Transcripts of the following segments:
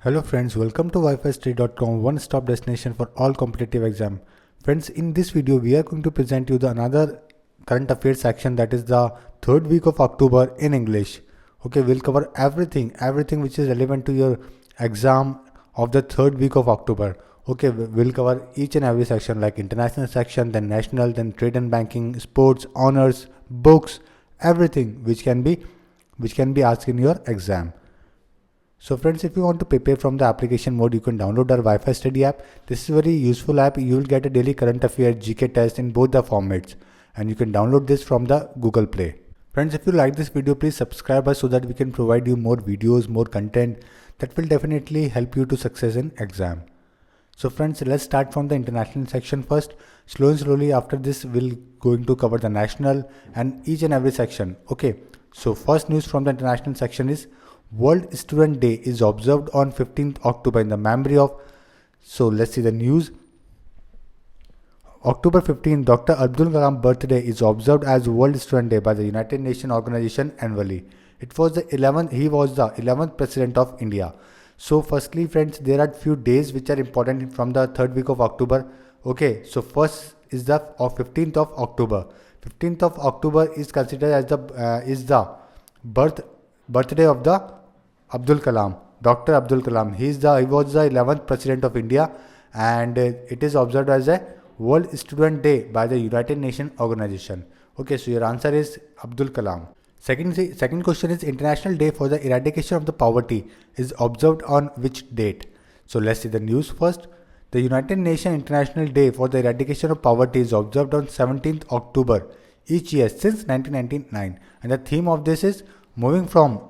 Hello friends, welcome to wifistudy.com, one-stop destination for all competitive exam. Friends, in this video we are going to present you another current affairs section, that is the third week of October in English. Okay, we'll cover everything which is relevant to your exam of the third week of October. Okay, we'll cover each and every section like international section, then national, then trade and banking, sports, honors, books, everything which can be asked in your exam. So friends, if you want to prepare from the application mode, you can download our Wi-Fi study app. This is a very useful app. You will get a daily current affairs GK test in both the formats, and you can download this from the Google Play. Friends, if you like this video, please subscribe us so that we can provide you more videos, more content that will definitely help you to success in exam. So friends, let's start from the international section first. Slowly after this, we'll going to cover the national and each and every section. Okay, so first news from the international section is World Student Day is observed on 15th October in the memory of. So let's see the news. October 15, Dr. Abdul Kalam birthday is observed as World Student Day by the United Nations Organization annually. It was he was the 11th President of India. So firstly friends, there are few days which are important from the third week of October. Okay, so first is the 15th of October. 15th of October is considered as the birthday of the Abdul Kalam, Dr. Abdul Kalam. He was the 11th President of India, and it is observed as a World Student Day by the United Nations Organization. Okay, so your answer is Abdul Kalam. Second question is International Day for the Eradication of the Poverty is observed on which date? So let's see the news first. The United Nations International Day for the Eradication of Poverty is observed on 17th October each year since 1999, and the theme of this is moving from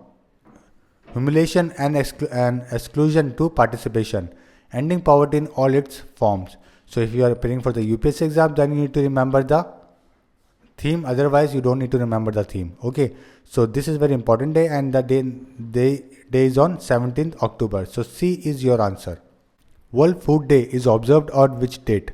humiliation and exclusion to participation, ending poverty in all its forms. So if you are preparing for the UPSC exam, then you need to remember the theme, otherwise you don't need to remember the theme. Okay, so this is very important day, and the day is on 17th October. So C is your answer. World Food Day is observed on which date?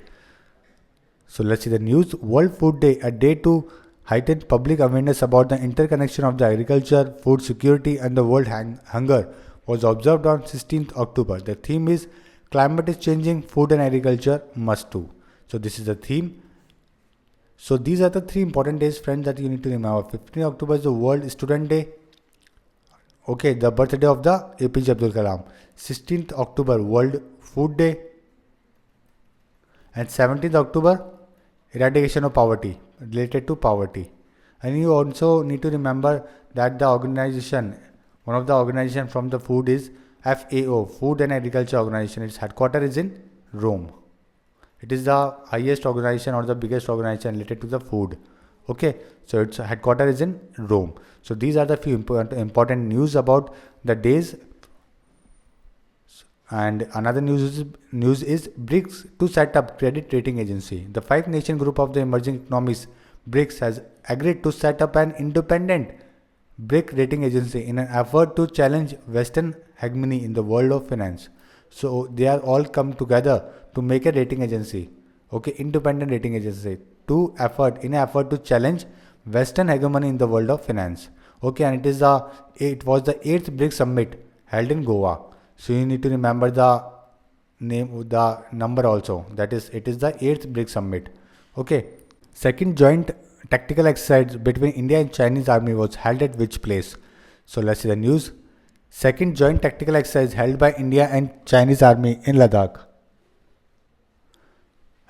So let's see the news. World Food Day, a day to heighten public awareness about the interconnection of the agriculture, food security and the world hunger, was observed on 16th October. The theme is Climate is changing, food and agriculture must too. So this is the theme. So these are the three important days, friends, that you need to remember. 15th October is the World Student Day. Okay, the birthday of the APJ Abdul Kalam. 16th October, World Food Day. And 17th October, Eradication of Poverty, related to poverty. And you also need to remember that the organization, one of the organization from the food is FAO, Food and Agriculture Organization. Its headquarters is in Rome. It is the highest organization or the biggest organization related to the food. Okay, so its headquarters is in Rome. So these are the few important news about the days. And another news is BRICS to set up credit rating agency. The 5-nation group of the emerging economies, BRICS, has agreed to set up an independent BRIC rating agency in an effort to challenge Western hegemony in the world of finance. So they are all come together to make a rating agency. Okay, independent rating agency in an effort to challenge Western hegemony in the world of finance. Okay, and it was the 8th BRICS Summit held in Goa. So you need to remember the number also. That is, it is the 8th BRICS Summit. Okay. Second joint tactical exercise between India and Chinese Army was held at which place? So let's see the news. Second joint tactical exercise held by India and Chinese Army in Ladakh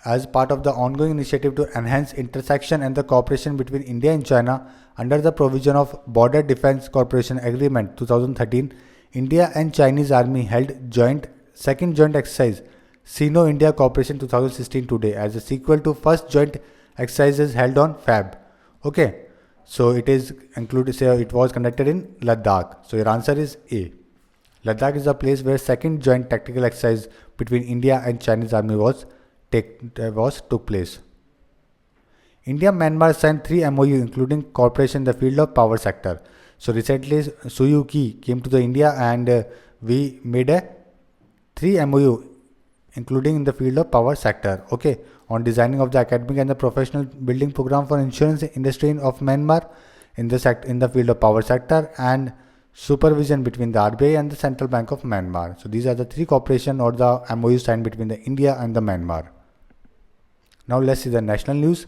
as part of the ongoing initiative to enhance intersection and the cooperation between India and China under the provision of Border Defense Cooperation Agreement 2013. India and Chinese Army held second joint exercise Sino-India Cooperation 2016 today as a sequel to first joint exercises held on Feb. Okay, so it was conducted in Ladakh. So your answer is A. Ladakh is the place where second joint tactical exercise between India and Chinese Army took place. India-Myanmar signed 3 MOU including cooperation in the field of power sector. So recently Suyu Ki came to the India, and we made a 3 MOU including in the field of power sector. Okay, on designing of the academic and the professional building program for insurance industry of Myanmar in the field of power sector, and supervision between the RBI and the Central Bank of Myanmar. So these are the three cooperation or the MOU signed between the India and the Myanmar. Now let's see the national news.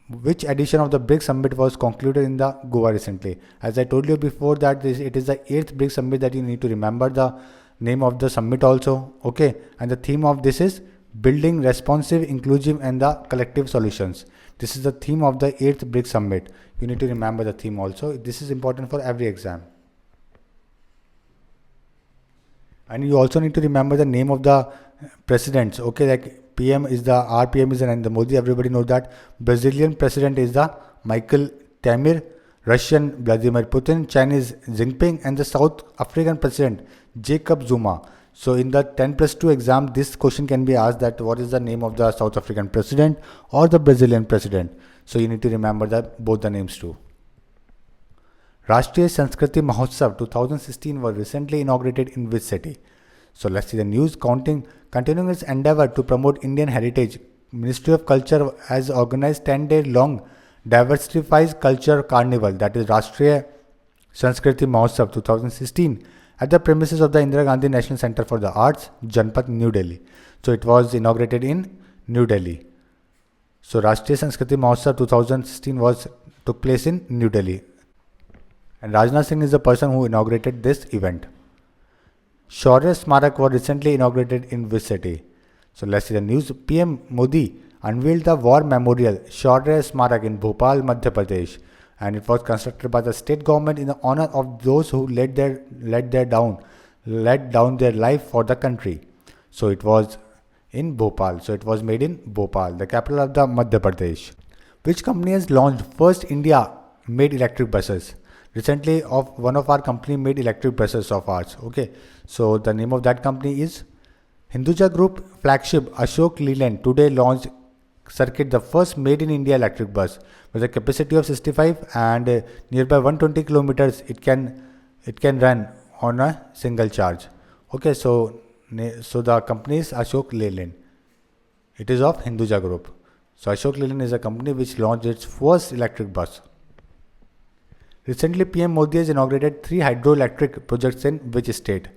Which edition of the BRICS Summit was concluded in the Goa recently? As I told you before that it is the 8th BRICS Summit, that you need to remember the name of the summit also. Okay, and the theme of this is building responsive, inclusive and the collective solutions. This is the theme of the 8th BRICS Summit. You need to remember the theme also. This is important for every exam. And you also need to remember the name of the presidents. Okay, like PM is the RPM is Narendra Modi. Everybody knows that. Brazilian president is the Michael Temer. Russian Vladimir Putin. Chinese Jinping, and the South African president Jacob Zuma. So in the 10+2 exam, this question can be asked that what is the name of the South African president or the Brazilian president. So you need to remember that both the names too. Rashtriya Sanskriti Mahotsav 2016 was recently inaugurated in which city? So let's see the news. Continuing its endeavor to promote Indian heritage, Ministry of Culture has organized 10-day long Diversifies Culture Carnival, that is Rashtriya Sanskriti Mahotsav 2016, at the premises of the Indira Gandhi National Center for the Arts, Janpat, New Delhi. So it was inaugurated in New Delhi. So Rashtriya Sanskriti Mahotsav 2016 took place in New Delhi. And Rajnath Singh is the person who inaugurated this event. Shaurya Smarak was recently inaugurated in which city? So let's see the news. PM Modi unveiled the war memorial Shaurya Smarak in Bhopal, Madhya Pradesh, and it was constructed by the state government in the honor of those who laid down their life for the country. So it was in Bhopal. So it was made in Bhopal, the capital of the Madhya Pradesh. Which company has launched first India-made electric buses? Recently, one of our company made electric buses of ours. Okay, so the name of that company is Hinduja Group flagship Ashok Leyland today launched circuit the first made in India electric bus with a capacity of 65 and nearby 120 kilometers. It can run on a single charge. Okay, so the company is Ashok Leyland. It is of Hinduja Group. So Ashok Leyland is a company which launched its first electric bus. Recently, PM Modi has inaugurated 3 hydroelectric projects in which state?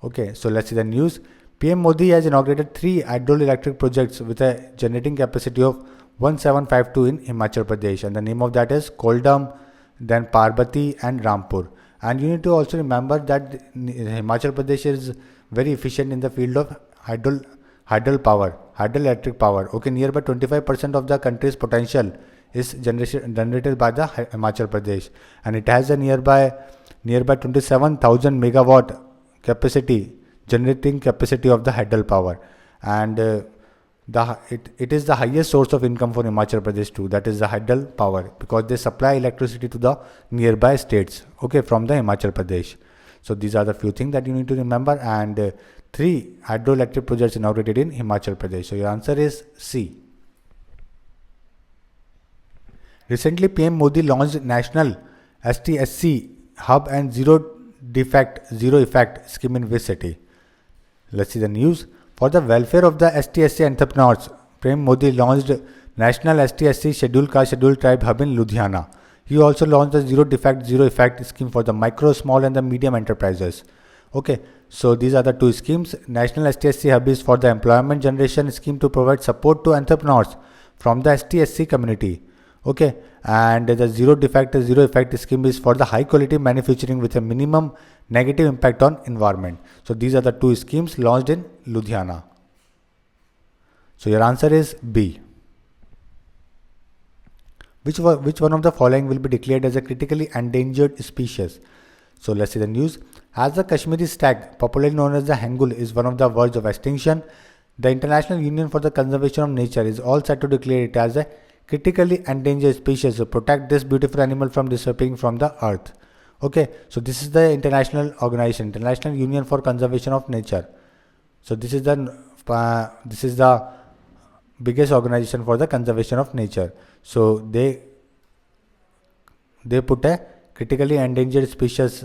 Okay, so let's see the news. PM Modi has inaugurated 3 hydroelectric projects with a generating capacity of 1752 in Himachal Pradesh, and the name of that is Koldam, then Parbati and Rampur. And you need to also remember that Himachal Pradesh is very efficient in the field of hydroelectric power. Okay, nearby 25% of the country's potential is generated by the Himachal Pradesh, and it has a nearby 27,000 megawatt generating capacity of the hydel power, and it is the highest source of income for Himachal Pradesh too. That is the hydel power, because they supply electricity to the nearby states. Okay, from the Himachal Pradesh. So these are the few things that you need to remember, and 3 hydroelectric projects inaugurated in Himachal Pradesh. So your answer is C. Recently, PM Modi launched National STSC Hub and Zero Effect scheme in which city? Let's see the news. For the welfare of the STSC entrepreneurs, PM Modi launched National STSC Scheduled Caste Scheduled Tribe Hub in Ludhiana. He also launched the Zero Effect scheme for the micro, small and the medium enterprises. Okay, so these are the 2 schemes. National STSC Hub is for the employment generation scheme to provide support to entrepreneurs from the STSC community. Okay, and the Zero Effect scheme is for the high quality manufacturing with a minimum negative impact on environment. So these are the 2 schemes launched in Ludhiana. So your answer is B. Which one of the following will be declared as a critically endangered species? So let's see the news. As the Kashmiri stag, popularly known as the hangul, is one of the verge of extinction, the International Union for the Conservation of Nature is all set to declare it as a critically endangered species to protect this beautiful animal from disappearing from the earth. Okay, so this is the international organization, International Union for Conservation of Nature. So this is the biggest organization for the conservation of nature. So they put a critically endangered species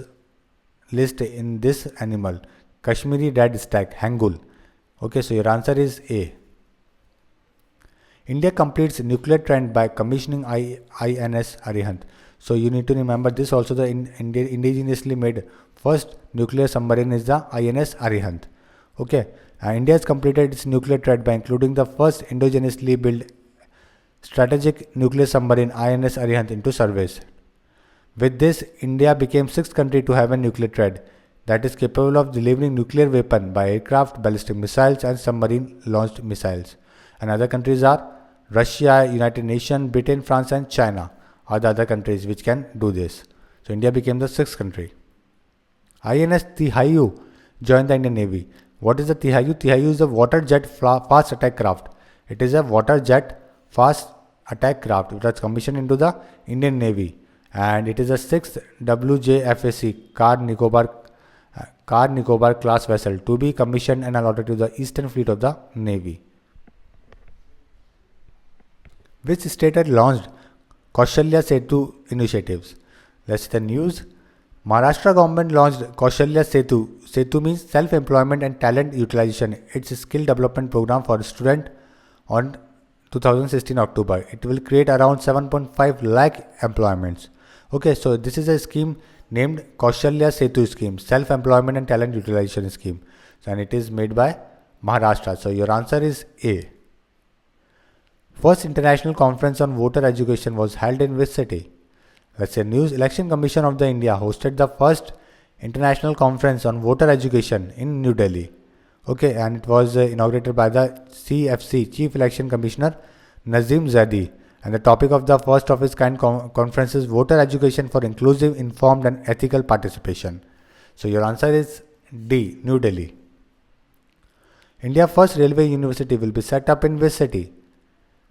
list in this animal, Kashmiri Red Stag, hangul. Okay, so your answer is A. India completes nuclear trend by commissioning INS Arihant. So you need to remember this also. The indigenously made first nuclear submarine is the INS Arihant. Okay, India has completed its nuclear threat by including the first endogenously built strategic nuclear submarine INS Arihant into service. With this, India became sixth country to have a nuclear threat that is capable of delivering nuclear weapon by aircraft, ballistic missiles and submarine launched missiles. And other countries are Russia, United Nations, Britain, France and China are the other countries which can do this. So India became the sixth country. INS Tihayu joined the Indian Navy. What is the Tihayu? Tihayu is a water jet fast attack craft. It is a water jet fast attack craft which was commissioned into the Indian Navy, and it is a 6th WJFAC Car Nicobar class vessel to be commissioned and allotted to the Eastern Fleet of the Navy. Which state had launched Kaushalya Setu initiatives? Let's see the news. Maharashtra government launched Kaushalya Setu. Setu means self-employment and talent utilization. It's a skill development program for students on 2016 October. It will create around 7.5 lakh employments. Okay, so this is a scheme named Kaushalya Setu scheme, self-employment and talent utilization scheme. And it is made by Maharashtra. So your answer is A. First International Conference on Voter Education was held in which city? Let's say news. Election Commission of the India hosted the first International Conference on Voter Education in New Delhi. Okay, and it was inaugurated by the CFC, Chief Election Commissioner Nazim Zaidi. And the topic of the first of its kind conference is Voter Education for Inclusive, Informed and Ethical Participation. So your answer is D, New Delhi. India's first railway university will be set up in which city?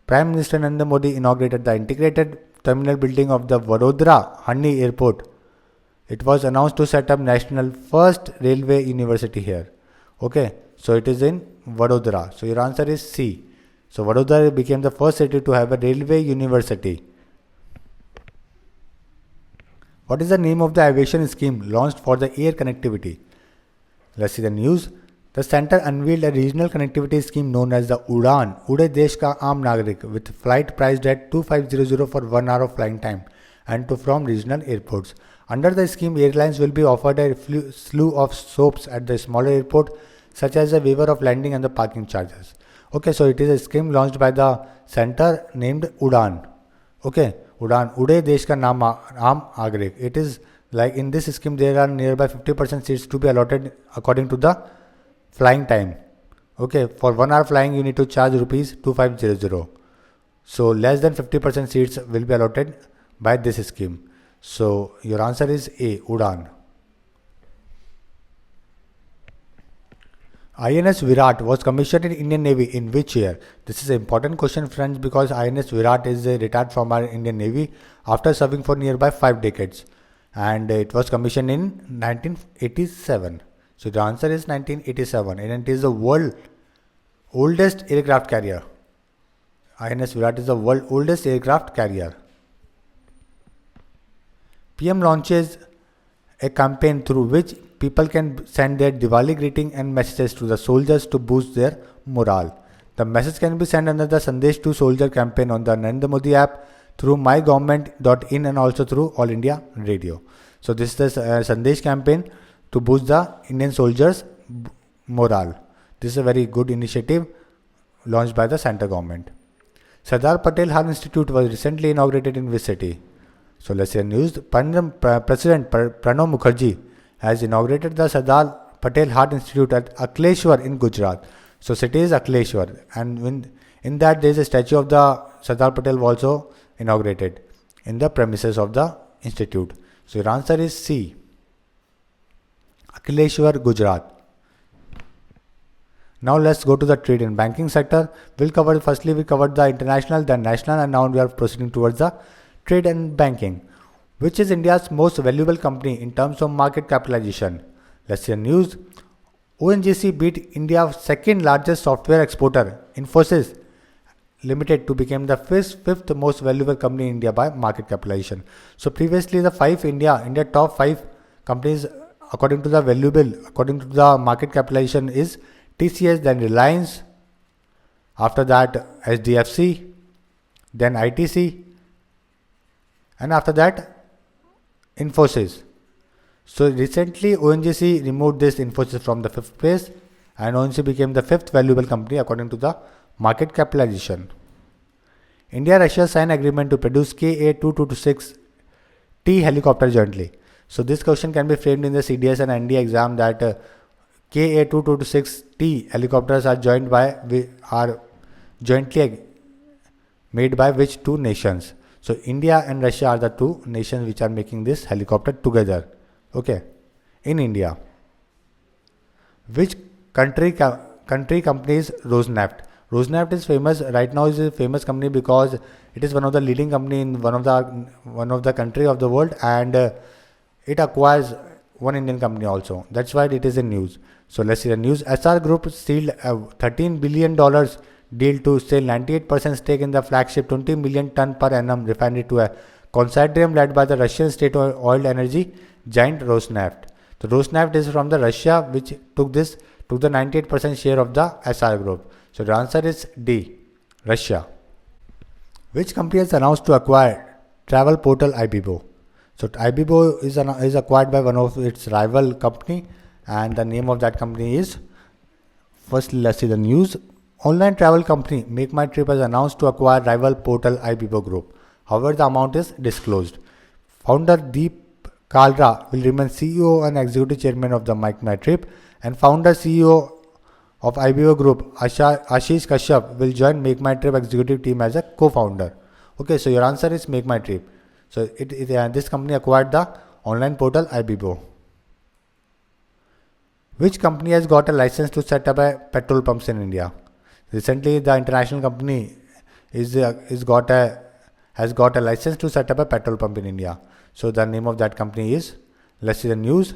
Prime Minister Narendra Modi inaugurated the integrated terminal building of the Vadodara Hanni Airport. It was announced to set up national first railway university here. Okay, so it is in Vadodara. So your answer is C. So Vadodara became the first city to have a railway university. What is the name of the aviation scheme launched for the air connectivity? Let's see the news. The center unveiled a regional connectivity scheme known as the UDAN, Ude Desh Ka Aam Nagarik, with flight priced at 2500 for 1 hour of flying time and to from regional airports. Under the scheme, airlines will be offered a slew of soaps at the smaller airport, such as a waiver of landing and the parking charges. Okay, so it is a scheme launched by the center named UDAN. Okay, UDAN, Ude Desh Ka Aam Nagarik. It is like in this scheme, there are nearby 50% seats to be allotted according to the flying time. Okay, for 1 hour flying, you need to charge rupees 2500. So less than 50% seats will be allotted by this scheme. So your answer is A, Udan. INS Virat was commissioned in Indian Navy in which year? This is an important question, friends, because INS Virat is retired from our Indian Navy after serving for nearby 5 decades, and it was commissioned in 1987. So the answer is 1987, and it is the world's oldest aircraft carrier. INS Virat is the world's oldest aircraft carrier. PM launches a campaign through which people can send their Diwali greeting and messages to the soldiers to boost their morale. The message can be sent under the Sandesh to Soldier campaign on the Narendra Modi app, through mygovernment.in and also through All India Radio. So this is the Sandesh campaign to boost the Indian soldiers' morale. This is a very good initiative launched by the center government. Sardar Patel Heart Institute was recently inaugurated in which city? So let's say news. President Pranab Mukherjee has inaugurated the Sardar Patel Heart Institute at Akleshwar in Gujarat. So city is Akleshwar, and in that there is a statue of the Sardar Patel also inaugurated in the premises of the institute. So your answer is C, Akleshwar, Gujarat. Now let's go to the trade and banking sector. We covered the international, then national, and now we are proceeding towards the trade and banking. Which is India's most valuable company in terms of market capitalization? Let's see news. ONGC beat India's second largest software exporter, Infosys Limited, to become the fifth most valuable company in India by market capitalization. So previously the India top 5 companies according to the market capitalization is TCS, then Reliance, after that HDFC, then ITC, and after that Infosys. So recently ONGC removed this Infosys from the 5th place, and ONGC became the 5th valuable company according to the market capitalization. India-Russia signed agreement to produce Ka-2226T helicopter jointly. So this question can be framed in the CDS and ND exam that Ka-2226T helicopters are jointly made by which two nations? So India and Russia are the two nations which are making this helicopter together. Okay, in India. Which country company is Rosneft? Rosneft is famous right now. Is a famous company because it is one of the leading company in one of the country of the world, and it acquires one Indian company also. That's why it is in news. So let's see the news. SR Group sealed a $13 billion deal to sell 98% stake in the flagship 20 million ton per annum refinery to a consortium led by the Russian state oil energy giant Rosneft. So Rosneft is from the Russia, which took the 98% share of the SR Group. So the answer is D, Russia. Which company has announced to acquire travel portal IBPO? So IBPO is acquired by one of its rival company, and the name of that company is, firstly let's see the news. Online travel company Make My Trip has announced to acquire rival portal IBPO Group. However, the amount is disclosed. Founder Deep Kalra will remain CEO and executive chairman of the Make My Trip, and founder CEO of IBPO Group Ashish Kashyap will join Make My Trip executive team as a co-founder. Okay, so your answer is Make My Trip. So this company acquired the online portal IBPO. Which company has got a license to set up a petrol pumps in India? Recently, the international company has got a license to set up a petrol pump in India. So the name of that company is, let's see the news.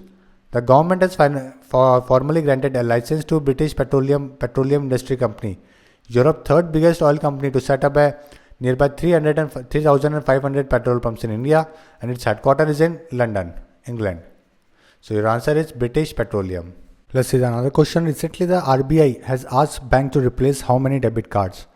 The government has formally granted a license to British Petroleum Industry Company, Europe's third biggest oil company, to set up a nearby 3,500 petrol pumps in India, and its headquarters is in London, England. So your answer is British Petroleum. Let's see another question. Recently, the RBI has asked bank to replace how many debit cards?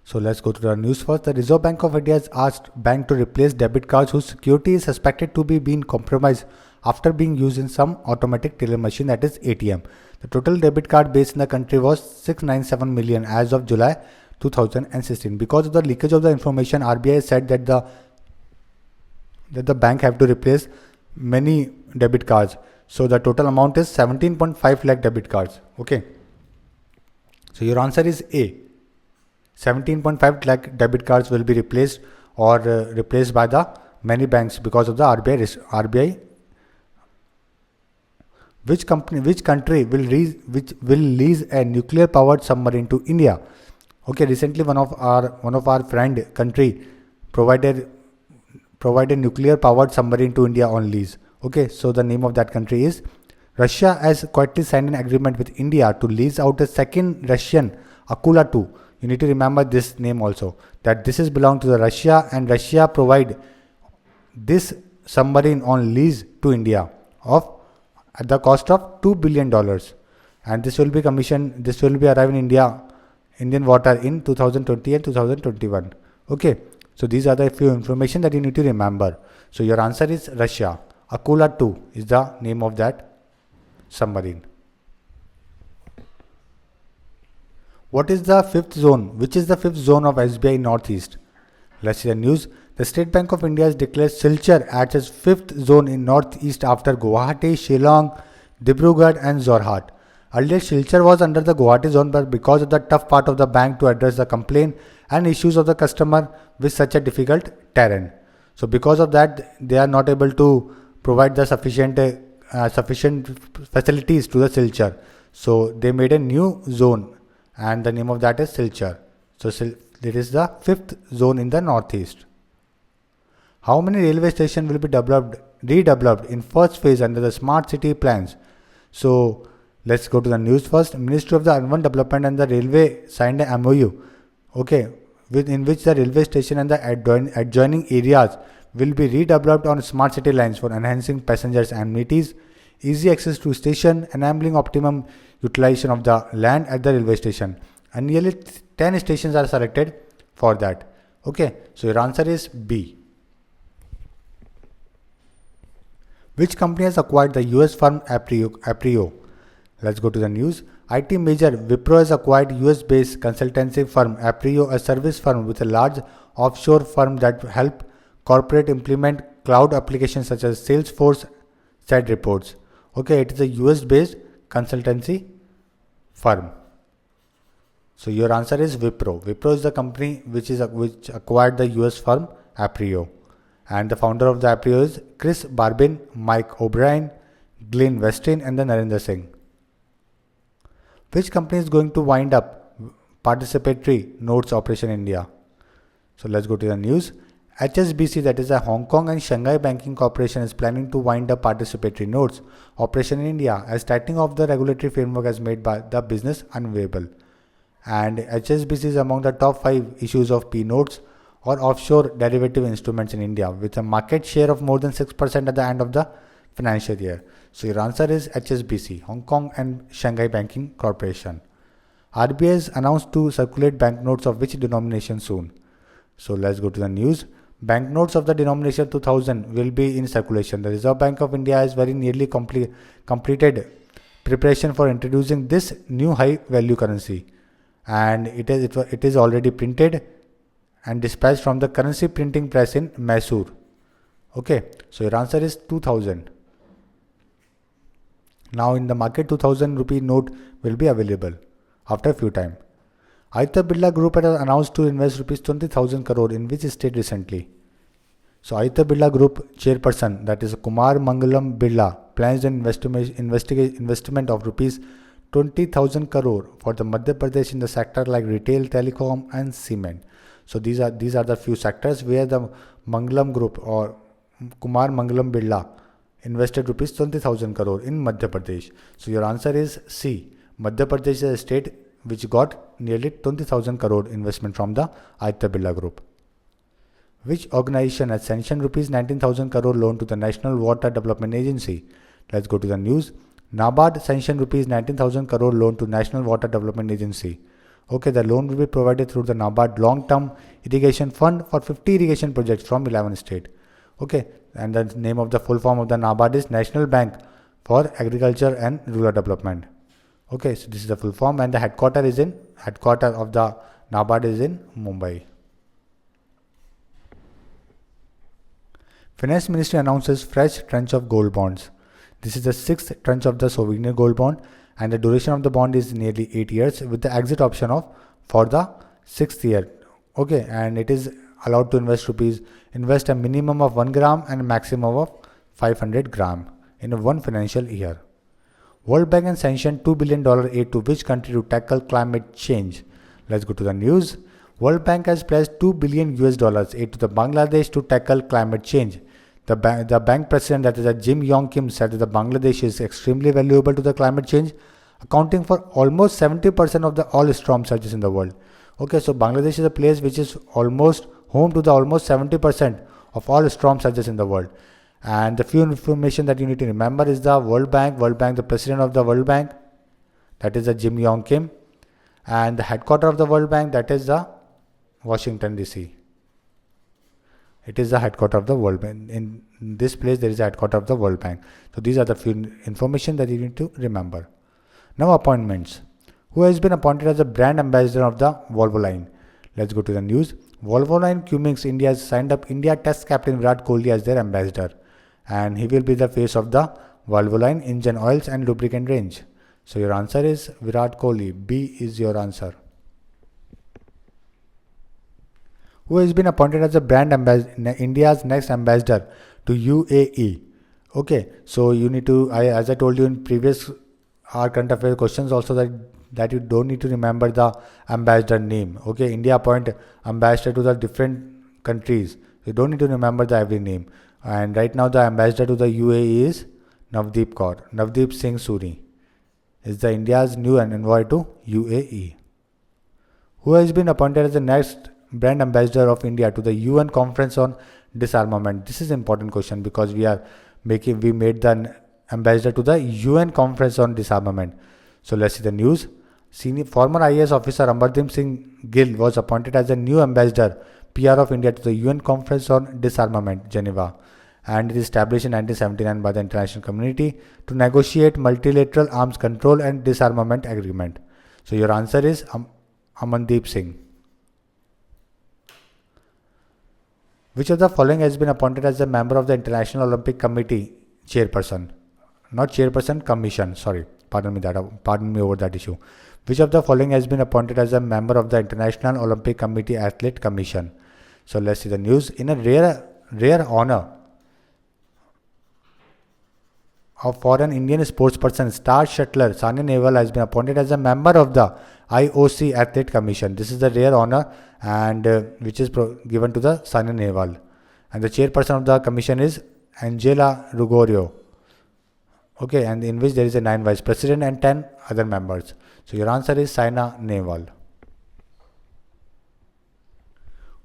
So let's go to the news first. The Reserve Bank of India has asked bank to replace debit cards whose security is suspected to be being compromised after being used in some automatic teller machine, that is ATM. The total debit card base in the country was 697 million as of July 2016. Because of the leakage of the information, RBI said that the bank have to replace many debit cards. So the total amount is 17.5 lakh debit cards. Okay. So your answer is A. 17.5 lakh debit cards will be replaced or replaced by the many banks because of the RBI. Which country will lease a nuclear powered submarine to India? Okay, recently one of our friend country provided nuclear powered submarine to India on lease. Okay, so the name of that country is Russia has quietly signed an agreement with India to lease out a second Russian Akula 2. You need to remember this name also, that this is belong to the Russia, and Russia provide this submarine on lease to India at the cost of $2 billion, and this will be arrive in Indian water in 2020 and 2021. Okay, so these are the few information that you need to remember. So your answer is Russia. Akula 2 is the name of that submarine. What is the fifth zone? Which is the fifth zone of SBI Northeast? Let's see the news. The State Bank of India has declared Silchar as its fifth zone in Northeast after Guwahati, Shillong, Dibrugarh and Jorhat. Earlier, Silchar was under the Guwahati zone, but because of the tough part of the bank to address the complaint and issues of the customer with such a difficult terrain. So because of that, they are not able to provide the sufficient facilities to the Silchar. So they made a new zone, and the name of that is Silchar. So it is the fifth zone in the Northeast. How many railway stations will be redeveloped in first phase under the smart city plans? So let's go to the news first. Ministry of the Urban Development and the Railway signed a MOU, okay, in which the railway station and the adjoining areas will be redeveloped on smart city lines for enhancing passengers' amenities, easy access to station, enabling optimum utilization of the land at the railway station. And nearly 10 stations are selected for that. Okay, so your answer is B. Which company has acquired the US firm Aprio? Let's go to the news. IT major Wipro has acquired US-based consultancy firm Aprio, a service firm with a large offshore firm that help corporate implement cloud applications such as Salesforce, said reports. Okay, it is a US-based consultancy firm. So your answer is Wipro. Wipro is the company which acquired the US firm Aprio. And the founder of the Aprio is Chris Barbin, Mike O'Brien, Glenn Westin, and then Narendra Singh. Which company is going to wind up participatory notes operation in India? So let's go to the news. HSBC, that is a Hong Kong and Shanghai Banking Corporation, is planning to wind up participatory notes operation in India as tightening of the regulatory framework has made by the business unviable. And HSBC is among the top 5 issues of P notes or offshore derivative instruments in India with a market share of more than 6% at the end of the financial year. So your answer is HSBC, Hong Kong and Shanghai Banking Corporation. RBI is announced to circulate banknotes of which denomination soon? So let's go to the news. Banknotes of the denomination 2000 will be in circulation. The Reserve Bank of India has very nearly completed preparation for introducing this new high value currency, and it is already printed and dispatched from the currency printing press in Mysore. Okay, so your answer is 2000. Now in the market 2000 rupee note will be available after a few time. Aditya Birla Group has announced to invest rupees 20,000 crore in which state recently? So Aditya Birla Group chairperson, that is Kumar Mangalam Birla, plans an investment of rupees 20,000 crore for the Madhya Pradesh in the sector like retail, telecom and cement. So these are the few sectors where the Mangalam Group or Kumar Mangalam Birla invested rupees 20,000 crore in Madhya Pradesh. So your answer is C. Madhya Pradesh is a state which got nearly 20,000 crore investment from the Aditya Birla Group. Which organization has sanctioned rupees 19,000 crore loan to the National Water Development Agency? Let's go to the news. NABARD sanctioned rupees 19,000 crore loan to National Water Development Agency. Okay, the loan will be provided through the NABARD Long-Term Irrigation Fund for 50 irrigation projects from 11 states. Okay, and the name of the full form of the NABARD is National Bank for Agriculture and Rural Development. Okay, so this is the full form, and the headquarter of the NABARD is in Mumbai. Finance Ministry announces fresh tranche of gold bonds. This is the 6th tranche of the souvenir gold bond, and the duration of the bond is nearly 8 years with the exit option for the 6th year. Okay, and it is allowed to invest a minimum of 1 gram and a maximum of 500 gram in one financial year. World Bank has sanctioned $2 billion aid to which country to tackle climate change? Let's go to the news. World Bank has pledged $2 billion aid to the Bangladesh to tackle climate change. The bank president, that is Jim Yong Kim, said that the Bangladesh is extremely valuable to the climate change, accounting for almost 70% of all storm surges in the world. Okay, so Bangladesh is a place which is almost home to the almost 70% of all storm surges in the world. And the few information that you need to remember is the World Bank, the president of the World Bank, that is Jim Yong Kim, and the headquarter of the World Bank, that is the Washington DC. It is the headquarter of the World Bank. In this place there is a headquarter of the World Bank. So these are the few information that you need to remember. Now appointments. Who has been appointed as a brand ambassador of the Volvo line? Let's go to the news. Volvo line Cummins India has signed up India Test captain Virat Kohli as their ambassador, and he will be the face of the Volvo line engine oils and lubricant range. So your answer is Virat Kohli. B is your answer. Who has been appointed as a brand ambassador, India's next ambassador to UAE? Okay, so you need to, as I told you in previous current affairs questions also, that you don't need to remember the ambassador name. Okay, India appoint ambassador to the different countries. You don't need to remember the every name. And right now the ambassador to the UAE is Navdeep Singh Suri is the India's new envoy to UAE. Who has been appointed as the next brand ambassador of India to the UN Conference on Disarmament? This is an important question because we made the ambassador to the UN Conference on Disarmament. So let's see the news. Former IAS officer Amardeep Singh Gill was appointed as the new ambassador PR of India to the UN Conference on Disarmament, Geneva. and it is established in 1979 by the international community to negotiate multilateral arms control and disarmament agreement. So your answer is Amandeep Singh. Which of the following has been appointed as a member of the International Olympic Committee chairperson? Not chairperson, commission. Sorry, pardon me over that issue. Which of the following has been appointed as a member of the International Olympic Committee Athlete Commission? So let's see the news. In a rare honor for an Indian sportsperson, star shuttler Saina Nehwal has been appointed as a member of the IOC Athlete Commission. This is the rare honor and which is given to the Saina Nehwal. And the chairperson of the commission is Angela Rugorio. Okay, and in which there is a 9 vice president and 10 other members. So your answer is Saina Nehwal.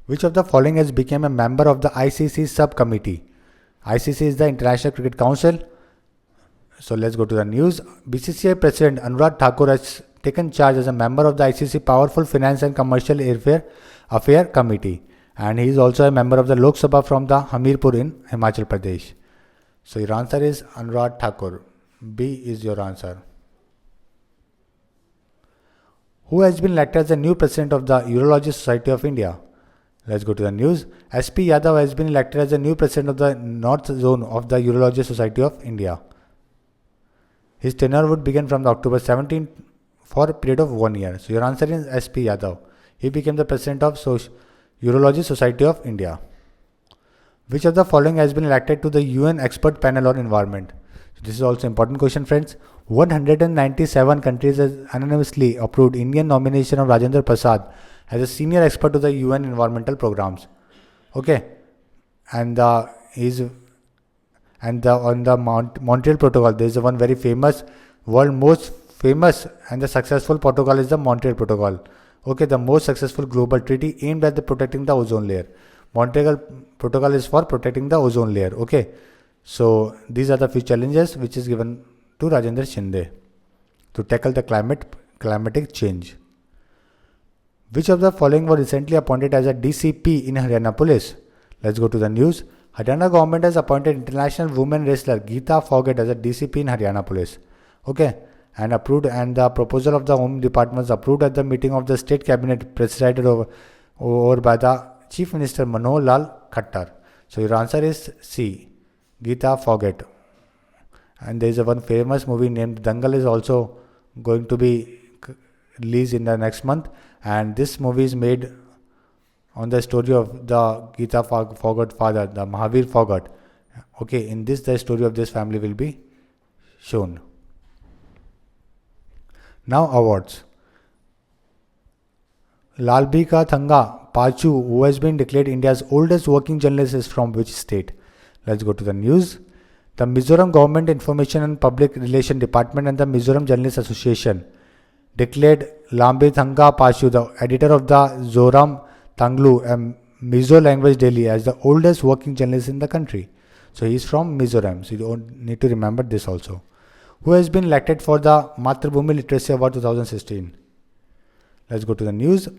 Which of the following has become a member of the ICC subcommittee? ICC is the International Cricket Council. So let's go to the news. BCCI President Anurag Thakur has taken charge as a member of the ICC Powerful Finance and Commercial Affair Committee, and he is also a member of the Lok Sabha from the Hamirpur in Himachal Pradesh. So your answer is Anurag Thakur. B is your answer. Who has been elected as the new president of the Urology Society of India? Let's go to the news. SP Yadav has been elected as the new president of the North Zone of the Urology Society of India. His tenure would begin from the October 17th for a period of 1 year. So your answer is SP Yadav. He became the president of Urology Society of India. Which of the following has been elected to the UN Expert Panel on Environment? So this is also an important question, friends. 197 countries has unanimously approved Indian nomination of Rajendra Prasad as a senior expert to the UN environmental programs. Okay, and on the Montreal Protocol, there is one very famous, world most famous and the successful protocol is the Montreal Protocol. Okay, the most successful global treaty aimed at protecting the ozone layer. Montreal Protocol is for protecting the ozone layer. Okay, so these are the few challenges which is given to Rajendra Shinde to tackle the climatic change. Which of the following were recently appointed as a DCP in Haryana Police? Let's go to the news. Haryana government has appointed international women wrestler Geeta Fogart as a DCP in Haryana Police. Okay, and the proposal of the Home Department was approved at the meeting of the State Cabinet presided over by the Chief Minister Manohar Lal Khattar. So your answer is C, Geeta Fogart. And there is one famous movie named Dangal is also going to be released in the next month, and this movie is made on the story of the Geeta Fogart father, the Mahavir Fogart. Okay, in this the story of this family will be shown. Now awards. Lalbiakthanga Pachuau, who has been declared India's oldest working journalist, is from which state? Let's go to the news. The Mizoram Government Information and Public Relations Department and the Mizoram Journalists Association declared Lalbiakthanga Pachuau, the editor of the Zoram Tanglu, a Mizo language daily, as the oldest working journalist in the country. So he is from Mizoram. So you don't need to remember this also. Who has been elected for the Mathrubhumi Literary Award 2016? Let's go to the news.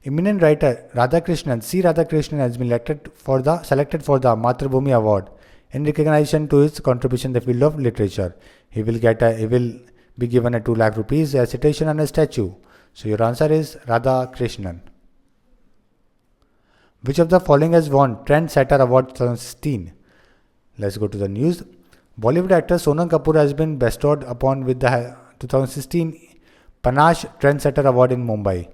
Eminent writer C. Radhakrishnan has been selected for the Mathrubhumi Award in recognition to his contribution in the field of literature. He will be given a 2 lakh rupees, a citation and a statue. So your answer is Radhakrishnan. Which of the following has won Trendsetter Award 2016? Let's go to the news. Bollywood actor Sonam Kapoor has been bestowed upon with the 2016 Panache Trendsetter Award in Mumbai.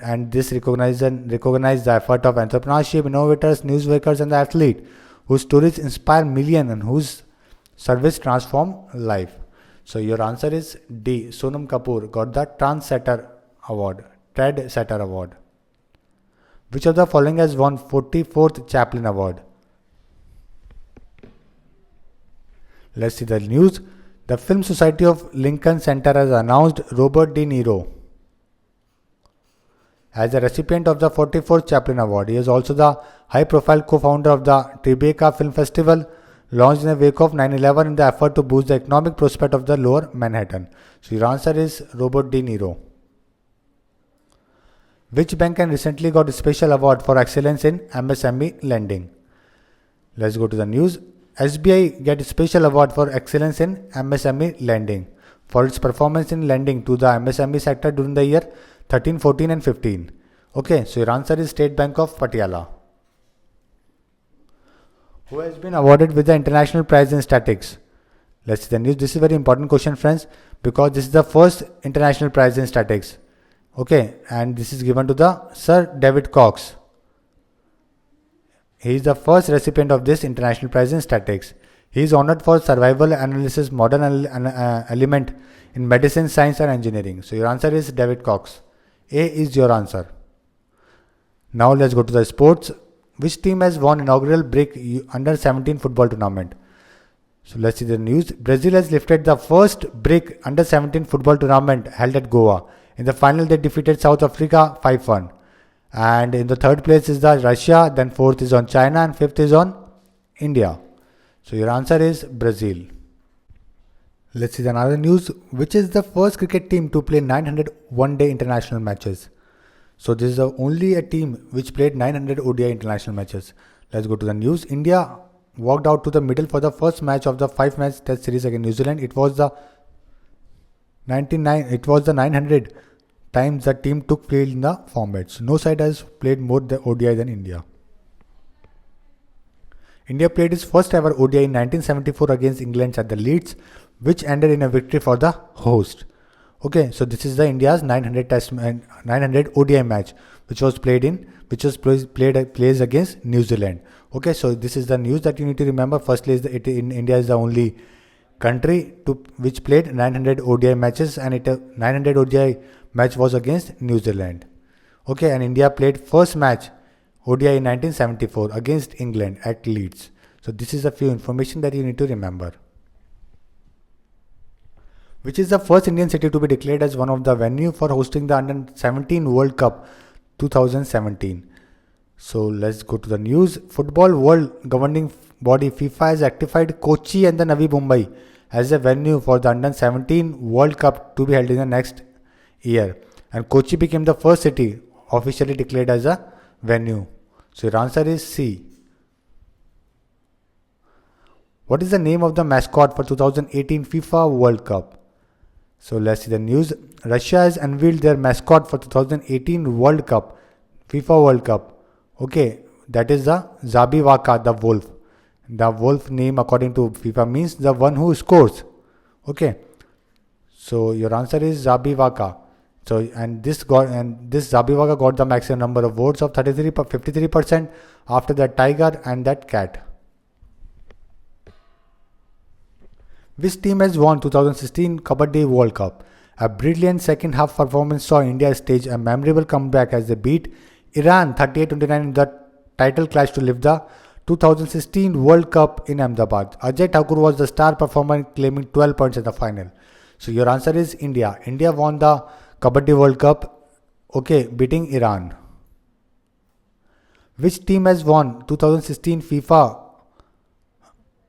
And this recognized the effort of entrepreneurship, innovators, newsmakers and the athlete whose stories inspire millions and whose service transform life. So your answer is D. Sonam Kapoor got the Trendsetter Award. Which of the following has won 44th Chaplin Award? Let's see the news. The Film Society of Lincoln Center has announced Robert De Niro as the recipient of the 44th Chaplin Award. He is also the high-profile co-founder of the Tribeca Film Festival, launched in the wake of 9/11 in the effort to boost the economic prospect of the Lower Manhattan. So your answer is Robert De Niro. Which bank recently got a special award for excellence in MSME lending? Let's go to the news. SBI get a special award for excellence in MSME lending for its performance in lending to the MSME sector during the year 13, 14 and 15. Okay, so your answer is State Bank of Patiala. Who has been awarded with the International Prize in Statistics? Let's see the news. This is a very important question, friends, because this is the first international prize in statistics. Okay, and this is given to the Sir David Cox. He is the first recipient of this international prize in statistics. He is honored for survival analysis modern element in medicine, science and engineering. So your answer is David Cox. A is your answer. Now let's go to the sports. Which team has won inaugural BRICS under 17 football tournament? So let's see the news. Brazil has lifted the first BRICS under 17 football tournament held at Goa. In the final, they defeated South Africa 5-1. And in the third place is the Russia, then fourth is on China and fifth is on India. So your answer is Brazil. Let's see the another news. Which is the first cricket team to play 900 one-day international matches? So this is only a team which played 900 ODI international matches. Let's go to the news. India walked out to the middle for the first match of the 5-match test series against New Zealand. It was the 900 times the team took field in the formats. No side has played more the ODI than India. India played its first ever ODI in 1974 against England at the Leeds, which ended in a victory for the host. Okay, so this is the India's 900 ODI match, which was played against New Zealand. Okay, so this is the news that you need to remember. Firstly, India is the only country which played 900 ODI matches, and 900 ODI match was against New Zealand. Okay, and India played first match ODI in 1974 against England at Leeds. So this is a few information that you need to remember. Which is the first Indian city to be declared as one of the venue for hosting the Under 17 World Cup 2017? So let's go to the news. Football World Governing Body FIFA has rectified Kochi and the Navi Mumbai as a venue for the Under 17 World Cup to be held in the next year. And Kochi became the first city officially declared as a venue. So your answer is C. What is the name of the mascot for 2018 FIFA World Cup? So let's see the news. Russia has unveiled their mascot for 2018 World Cup, FIFA World Cup. Okay, that is the Zabivaka, the wolf. The wolf name according to FIFA means the one who scores. Okay, so your answer is Zabivaka. So this Zabivaka got the maximum number of votes of 53% after that tiger and that cat. Which team has won 2016 Kabaddi World Cup? A brilliant second half performance saw India stage a memorable comeback as they beat Iran 38-29 in the title clash to lift the 2016 World Cup in Ahmedabad. Ajay Thakur was the star performer, claiming 12 points in the final. So your answer is India. India won the Kabaddi World Cup, okay, beating Iran. Which team has won 2016 FIFA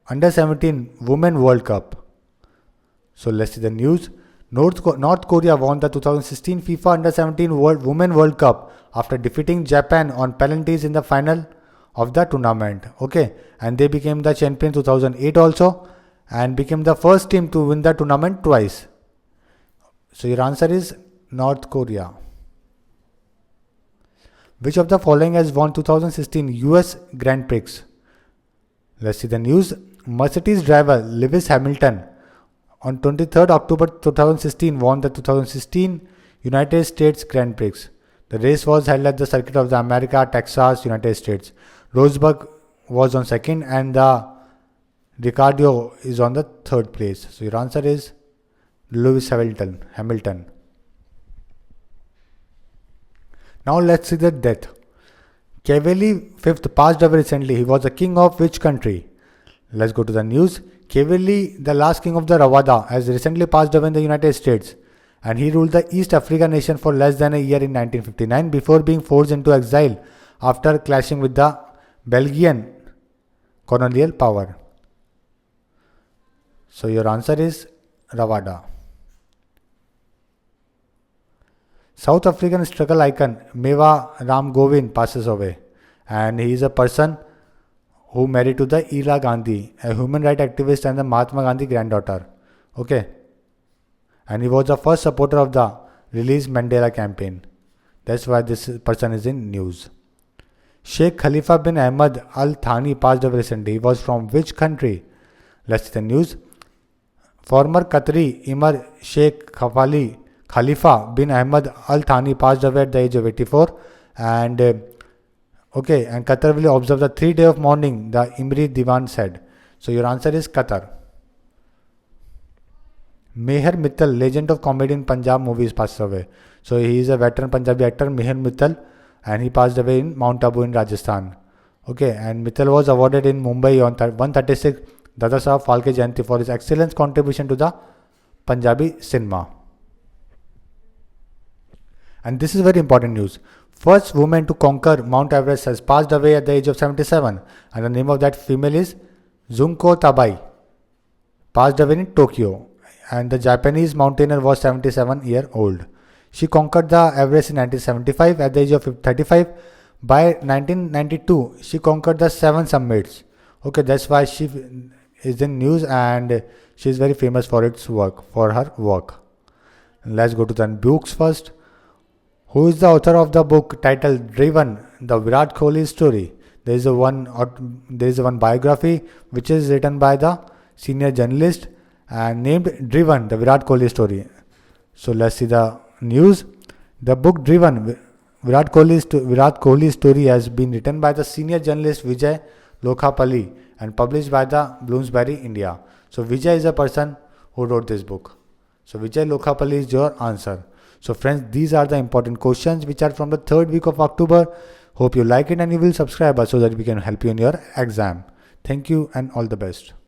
Under 17 Women World Cup? So let's see the news. North Korea won the 2016 FIFA Under 17 Women World Cup after defeating Japan on penalties in the final of the tournament. Okay, and they became the champion 2008 also, and became the first team to win the tournament twice. So your answer is North Korea. Which of the following has won 2016 US Grand Prix? Let's see the news. Mercedes driver Lewis Hamilton on 23rd October 2016 won the 2016 United States Grand Prix. The race was held at the Circuit of the America, Texas, United States. Rosberg was on second and the Ricciardo is on the third place. So your answer is Lewis Hamilton. Now let's see the death. Keveli V passed away recently. He was the king of which country? Let's go to the news. Keveli, the last king of the Rawada, has recently passed away in the United States, and he ruled the East Africa nation for less than a year in 1959 before being forced into exile after clashing with the Belgian colonial power. So your answer is Rawada. South African struggle icon Meva Ram Govind passes away, and he is a person who married to the Ira Gandhi, a human rights activist and the Mahatma Gandhi granddaughter. Okay. And he was the first supporter of the Release Mandela campaign. That's why this person is in news. Sheikh Khalifa bin Ahmad Al Thani passed away recently. He was from which country? Let's see the news. Former Qatari Emir Sheikh Khalifa bin Ahmad Al Thani passed away at the age of 84. And and Qatar will observe the 3 days of mourning, the Imri Diwan said. So your answer is Qatar. Meher Mittal, legend of comedy in Punjab movies, passed away. So he is a veteran Punjabi actor, Meher Mittal, and he passed away in Mount Abu in Rajasthan. And Mittal was awarded in Mumbai on 136 Dada Saheb Phalke Jayanti for his excellent contribution to the Punjabi cinema. And this is very important news. First woman to conquer Mount Everest has passed away at the age of 77, and the name of that female is Junko Tabai. Passed away in Tokyo, and the Japanese mountaineer was 77-year-old. She conquered the Everest in 1975 at the age of 35. By 1992, she conquered the 7 summits. That's why she is in news, and she is very famous for her work. Let's go to the books first. Who is the author of the book titled Driven, the Virat Kohli story? There is one biography which is written by the senior journalist and named Driven, the Virat Kohli story. So let's see the news. The book Driven, Virat Kohli story has been written by the senior journalist Vijay Lokhapalli and published by the Bloomsbury, India. So Vijay is a person who wrote this book. So Vijay Lokhapalli is your answer. So friends, these are the important questions which are from the 3rd week of October. Hope you like it and you will subscribe us so that we can help you in your exam. Thank you and all the best.